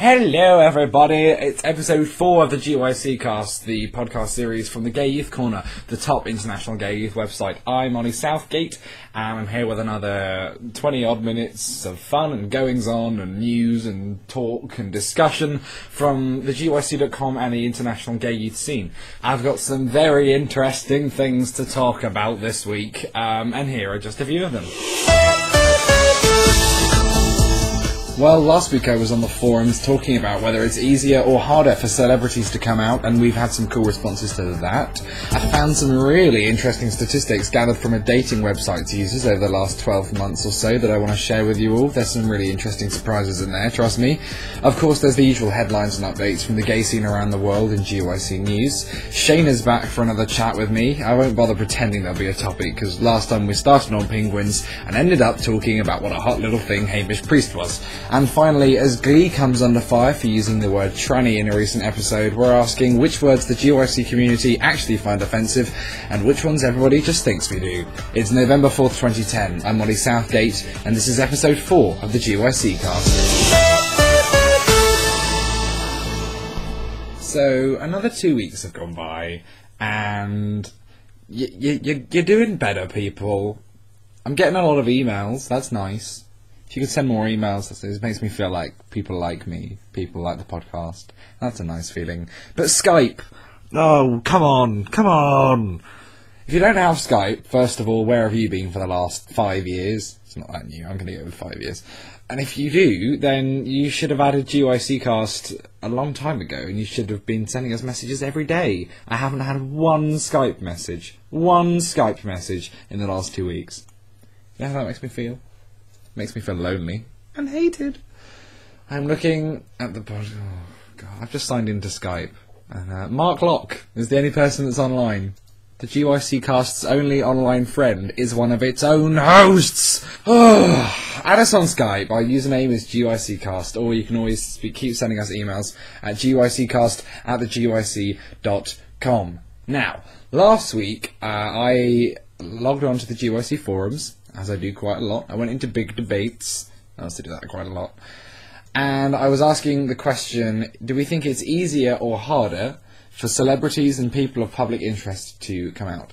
Hello everybody, it's episode 4 of the GYC Cast, the podcast series from the Gay Youth Corner, the top international gay youth website. I'm Ollie Southgate, and I'm here with another 20 odd minutes of fun and goings on and news and talk and discussion from the GYC.com and the international gay youth scene. I've got some very interesting things to talk about this week, and here are just a few of them. Well, last week I was on the forums talking about whether it's easier or harder for celebrities to come out, and we've had some cool responses to that. I found some really interesting statistics gathered from a dating website's users over the last 12 months or so that I want to share with you all. There's some really interesting surprises in there, trust me. Of course, there's the usual headlines and updates from the gay scene around the world in GYC News. Shana's back for another chat with me. I won't bother pretending there'll be a topic, because last time we started on penguins and ended up talking about what a hot little thing Hamish Priest was. And finally, as Glee comes under fire for using the word tranny in a recent episode, we're asking which words the GYC community actually find offensive and which ones everybody just thinks we do. It's November 4th, 2010. I'm Ollie Southgate, and this is episode 4 of the GYC Cast. So, another 2 weeks have gone by, and you're doing better, people. I'm getting a lot of emails, that's nice. If you could send more emails, it makes me feel like people like me, people like the podcast. That's a nice feeling. But Skype! Oh, come on! If you don't have Skype, first of all, where have you been for the last 5 years? It's not that new, I'm going to go with 5 years. And if you do, then you should have added GYC Cast a long time ago, and you should have been sending us messages every day. I haven't had one Skype message in the last 2 weeks. You know how that makes me feel? Makes me feel lonely and hated. I'm looking at the... Oh, God, I've just signed into Skype. And Mark Locke is the only person that's online. The GYC Cast's only online friend is one of its own hosts. Oh, add us on Skype. Our username is GYC Cast, or you can always keep sending us emails at gyccast@thegyc.com. Now, last week I logged on to the GYC forums, as I do quite a lot. I went into big debates. I used to do that quite a lot. And I was asking the question, do we think it's easier or harder for celebrities and people of public interest to come out?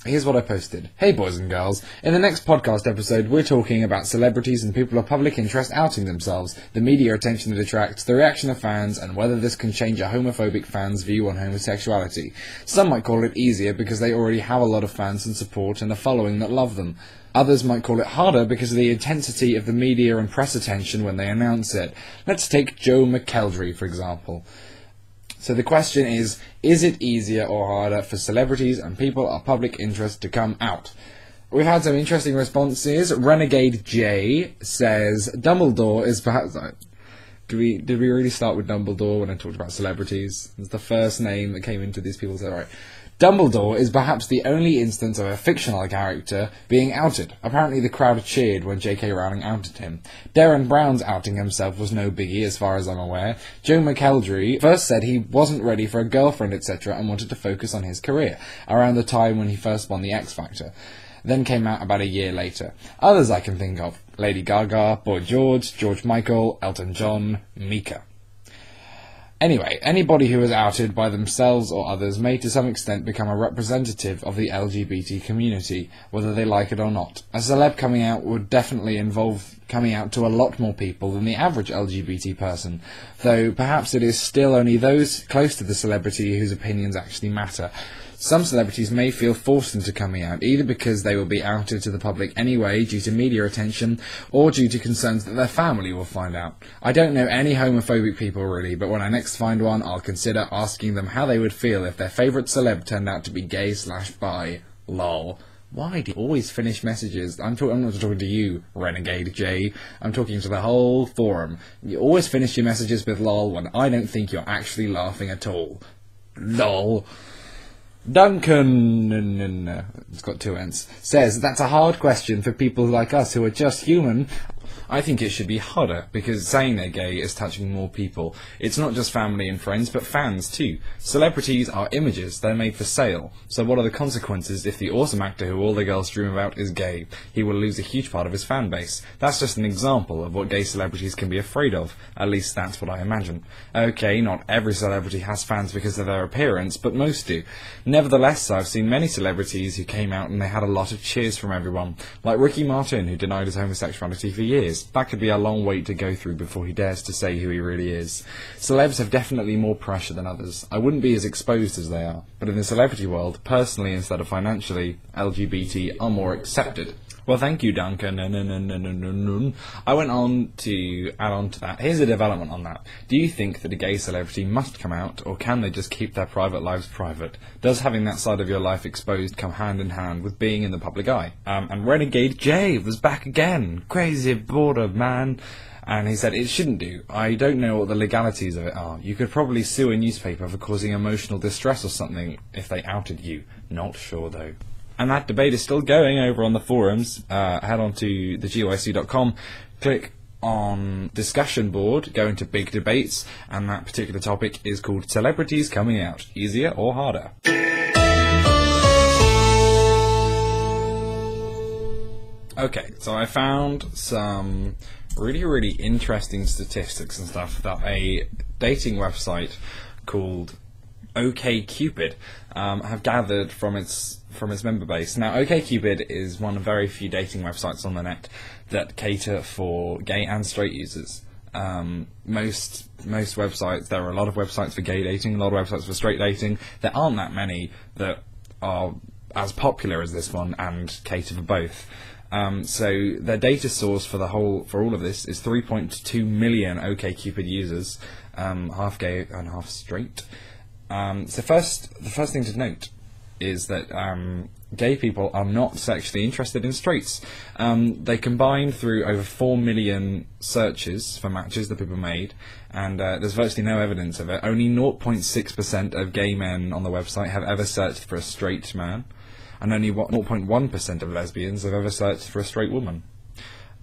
Here's what I posted. Hey boys and girls, in the next podcast episode we're talking about celebrities and people of public interest outing themselves, the media attention it attracts, the reaction of fans, and whether this can change a homophobic fan's view on homosexuality. Some might call it easier because they already have a lot of fans and support and a following that love them. Others might call it harder because of the intensity of the media and press attention when they announce it. Let's take Joe McElderry, for example. So the question is it easier or harder for celebrities and people of public interest to come out? We've had some interesting responses. Renegade J says, Dumbledore is perhaps... Did we really start with Dumbledore when I talked about celebrities? It's the first name that came into these people. So, right. Dumbledore is perhaps the only instance of a fictional character being outed. Apparently the crowd cheered when J.K. Rowling outed him. Darren Brown's outing himself was no biggie as far as I'm aware. Joe McElderry first said he wasn't ready for a girlfriend, etc. and wanted to focus on his career, around the time when he first won the X Factor. Then came out about a year later. Others I can think of: Lady Gaga, Boy George, George Michael, Elton John, Mika. Anyway, anybody who is outed by themselves or others may to some extent become a representative of the LGBT community, whether they like it or not. A celeb coming out would definitely involve coming out to a lot more people than the average LGBT person, though perhaps it is still only those close to the celebrity whose opinions actually matter. Some celebrities may feel forced into coming out, either because they will be outed to the public anyway due to media attention, or due to concerns that their family will find out. I don't know any homophobic people really, but when I next find one, I'll consider asking them how they would feel if their favourite celeb turned out to be gay/bi. Lol. Why do you always finish messages? I'm not talking to you, Renegade J. I'm talking to the whole forum. You always finish your messages with lol when I don't think you're actually laughing at all. Lol. Duncan, it's got 2 N's, says that's a hard question for people like us who are just human. I think it should be harder, because saying they're gay is touching more people. It's not just family and friends, but fans too. Celebrities are images, they're made for sale. So what are the consequences if the awesome actor who all the girls dream about is gay? He will lose a huge part of his fan base. That's just an example of what gay celebrities can be afraid of. At least that's what I imagine. Okay, not every celebrity has fans because of their appearance, but most do. Nevertheless, I've seen many celebrities who came out and they had a lot of cheers from everyone. Like Ricky Martin, who denied his homosexuality for years. That could be a long wait to go through before he dares to say who he really is. Celebs have definitely more pressure than others. I wouldn't be as exposed as they are. But in the celebrity world, personally instead of financially, LGBT are more accepted. Well, thank you, Duncan. I went on to add on to that. Here's a development on that. Do you think that a gay celebrity must come out, or can they just keep their private lives private? Does having that side of your life exposed come hand in hand with being in the public eye? And Renegade Jay was back again. Crazy border man. And he said, it shouldn't do. I don't know what the legalities of it are. You could probably sue a newspaper for causing emotional distress or something if they outed you. Not sure, though. And that debate is still going over on the forums. Head on to the GYC.com, click on discussion board, go into big debates, and that particular topic is called Celebrities Coming Out, Easier or Harder? Okay, so I found some really interesting statistics and stuff that a dating website called OkCupid have gathered from its member base. Now, OkCupid is one of very few dating websites on the net that cater for gay and straight users. Most websites, there are a lot of websites for gay dating, a lot of websites for straight dating. There aren't that many that are as popular as this one and cater for both. So their data source for all of this is 3.2 million OkCupid users, half gay and half straight. So the first thing to note is that gay people are not sexually interested in straights. They combined through over 4 million searches for matches that people made, and there's virtually no evidence of it. Only 0.6% of gay men on the website have ever searched for a straight man, and only 0.1% of lesbians have ever searched for a straight woman.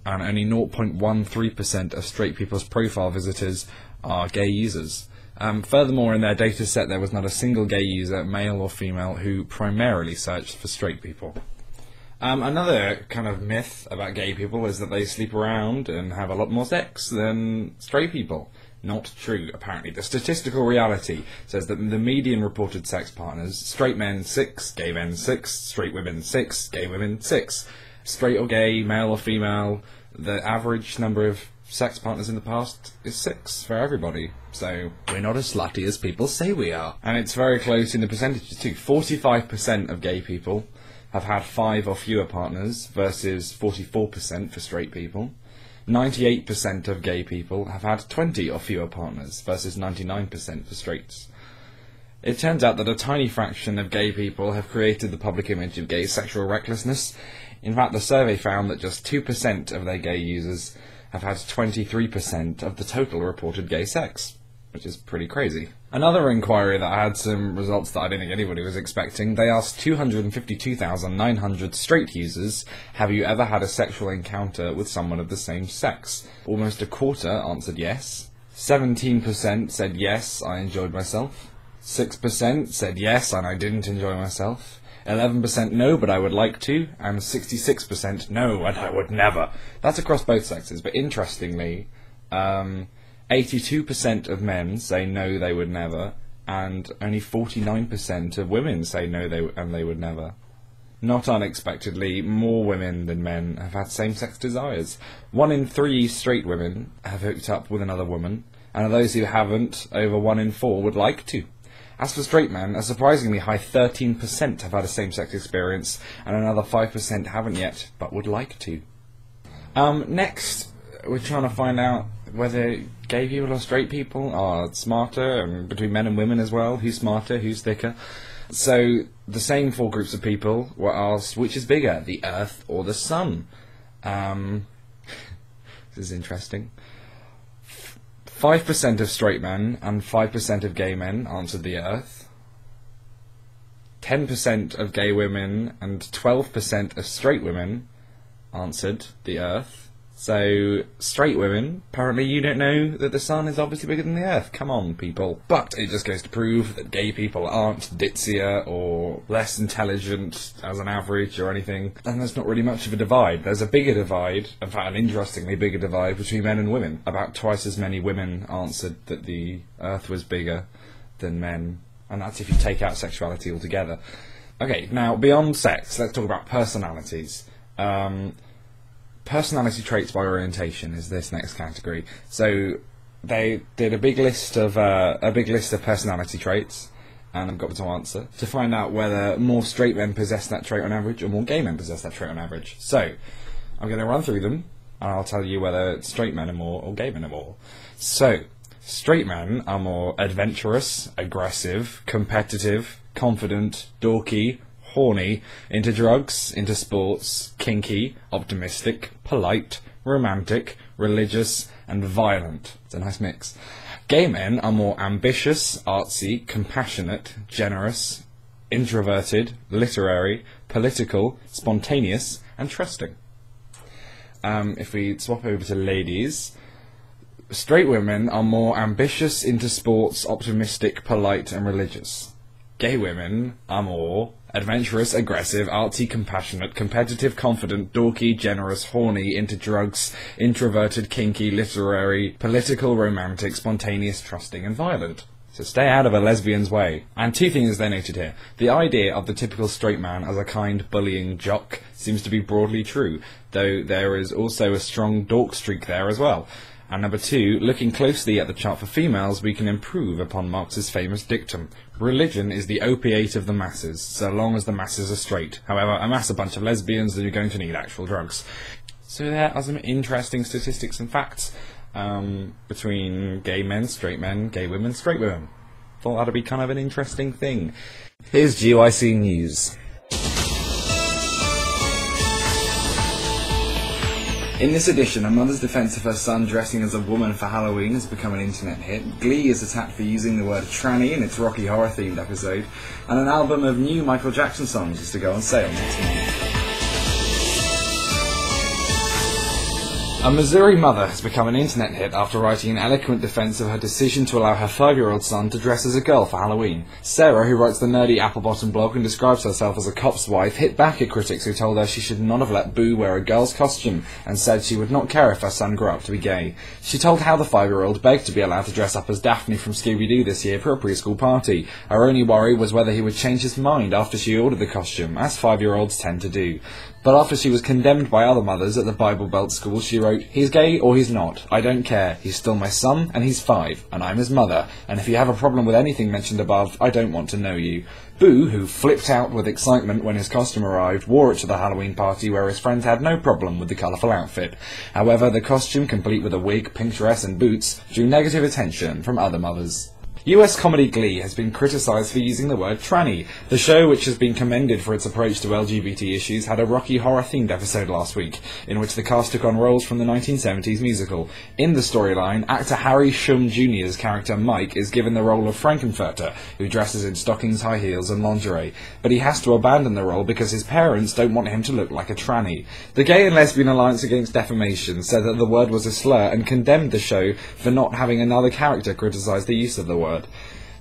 And only 0.13% of straight people's profile visitors are gay users. Furthermore, in their data set, there was not a single gay user, male or female, who primarily searched for straight people. Another kind of myth about gay people is that they sleep around and have a lot more sex than straight people. Not true, apparently. The statistical reality says that the median reported sex partners, straight men 6, gay men 6, straight women 6, gay women 6. Straight or gay, male or female, the average number of sex partners in the past is 6 for everybody. So we're not as slutty as people say we are. And it's very close in the percentages too. 45% of gay people have had 5 or fewer partners versus 44% for straight people. 98% of gay people have had 20 or fewer partners versus 99% for straights. It turns out that a tiny fraction of gay people have created the public image of gay sexual recklessness. In fact, the survey found that just 2% of their gay users have had 23% of the total reported gay sex, which is pretty crazy. Another inquiry that had some results that I don't think anybody was expecting. They asked 252,900 straight users, have you ever had a sexual encounter with someone of the same sex? Almost a quarter answered yes. 17% said yes, I enjoyed myself. 6% said yes, and I didn't enjoy myself. 11% no, but I would like to, and 66% no, and I would never. That's across both sexes, but interestingly, 82% of men say no, they would never, and only 49% of women say no, they would never. Not unexpectedly, more women than men have had same-sex desires. 1 in 3 straight women have hooked up with another woman, and of those who haven't, over 1 in 4 would like to. As for straight men, a surprisingly high 13% have had a same-sex experience, and another 5% haven't yet, but would like to. Next, we're trying to find out whether gay people or straight people are smarter, and between men and women as well, who's smarter, who's thicker. So, the same 4 groups of people were asked, which is bigger, the Earth or the Sun? This is interesting. 5% of straight men and 5% of gay men answered the Earth. 10% of gay women and 12% of straight women answered the Earth. So, straight women, apparently you don't know that the sun is obviously bigger than the earth. Come on, people. But it just goes to prove that gay people aren't ditzier or less intelligent as an average or anything. And there's not really much of a divide. There's a bigger divide, in fact an interestingly bigger divide between men and women. About twice as many women answered that the earth was bigger than men. And that's if you take out sexuality altogether. Okay, now beyond sex, let's talk about personalities. Personality traits by orientation is this next category. So they did a big list of personality traits, and I've got to answer to find out whether more straight men possess that trait on average or more gay men possess that trait on average. So I'm going to run through them, and I'll tell you whether straight men are more or gay men are more. So straight men are more adventurous, aggressive, competitive, confident, dorky, horny, into drugs, into sports, kinky, optimistic, polite, romantic, religious, and violent. It's a nice mix. Gay men are more ambitious, artsy, compassionate, generous, introverted, literary, political, spontaneous, and trusting. If we swap over to ladies, straight women are more ambitious, into sports, optimistic, polite, and religious. Gay women are more adventurous, aggressive, artsy, compassionate, competitive, confident, dorky, generous, horny, into drugs, introverted, kinky, literary, political, romantic, spontaneous, trusting, and violent. So stay out of a lesbian's way. And two things they noted here. The idea of the typical straight man as a kind, bullying jock seems to be broadly true, though there is also a strong dork streak there as well. And number two, looking closely at the chart for females, we can improve upon Marx's famous dictum. Religion is the opiate of the masses, so long as the masses are straight. However, amass a bunch of lesbians, then you're going to need actual drugs. So there are some interesting statistics and facts between gay men, gay women, straight women. Thought that'd be kind of an interesting thing. Here's GYC News. In this edition, a mother's defence of her son dressing as a woman for Halloween has become an internet hit. Glee is attacked for using the word tranny in its Rocky Horror themed episode, and an album of new Michael Jackson songs is to go on sale next month. A Missouri mother has become an internet hit after writing an eloquent defence of her decision to allow her 5-year-old son to dress as a girl for Halloween. Sarah, who writes the nerdy Applebottom blog and describes herself as a cop's wife, hit back at critics who told her she should not have let Boo wear a girl's costume, and said she would not care if her son grew up to be gay. She told how the 5-year-old begged to be allowed to dress up as Daphne from Scooby-Doo this year for a preschool party. Her only worry was whether he would change his mind after she ordered the costume, as 5-year-olds tend to do. But after she was condemned by other mothers at the Bible Belt school, she wrote, "He's gay or he's not. I don't care. He's still my son, and he's 5, and I'm his mother, and if you have a problem with anything mentioned above, I don't want to know you." Boo, who flipped out with excitement when his costume arrived, wore it to the Halloween party where his friends had no problem with the colourful outfit. However, the costume, complete with a wig, pink dress and boots, drew negative attention from other mothers. US comedy Glee has been criticised for using the word tranny. The show, which has been commended for its approach to LGBT issues, had a Rocky Horror-themed episode last week, in which the cast took on roles from the 1970s musical. In the storyline, actor Harry Shum Jr.'s character Mike is given the role of Frankenfurter, who dresses in stockings, high heels and lingerie, but he has to abandon the role because his parents don't want him to look like a tranny. The Gay and Lesbian Alliance Against Defamation said that the word was a slur and condemned the show for not having another character criticise the use of the word.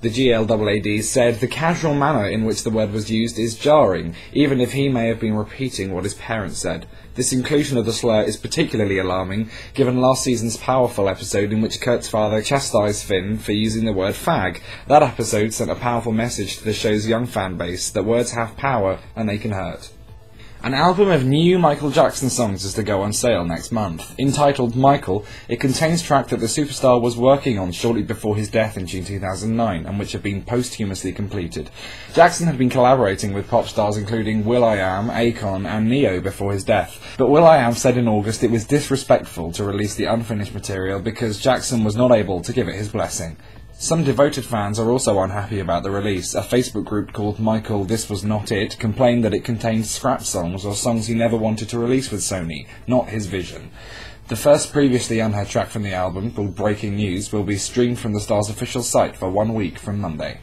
The GLAAD said the casual manner in which the word was used is jarring, even if he may have been repeating what his parents said. This inclusion of the slur is particularly alarming, given last season's powerful episode in which Kurt's father chastised Finn for using the word fag. That episode sent a powerful message to the show's young fan base that words have power and they can hurt. An album of new Michael Jackson songs is to go on sale next month. Entitled Michael, it contains tracks that the superstar was working on shortly before his death in June 2009, and which have been posthumously completed. Jackson had been collaborating with pop stars including will.i.am, Akon and Neo before his death, but will.i.am said in August it was disrespectful to release the unfinished material because Jackson was not able to give it his blessing. Some devoted fans are also unhappy about the release. A Facebook group called Michael This Was Not It complained that it contained scrap songs or songs he never wanted to release with Sony, not his vision. The first previously unheard track from the album, called Breaking News, will be streamed from the star's official site for 1 week from Monday.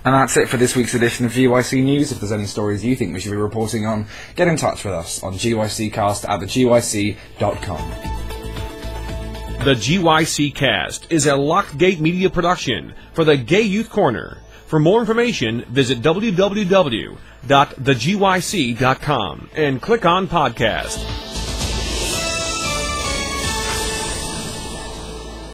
And that's it for this week's edition of GYC News. If there's any stories you think we should be reporting on, get in touch with us on gyccast@thegyc.com. The GYC Cast is a Lockgate Media production for the Gay Youth Corner. For more information, visit www.thegyc.com and click on Podcast.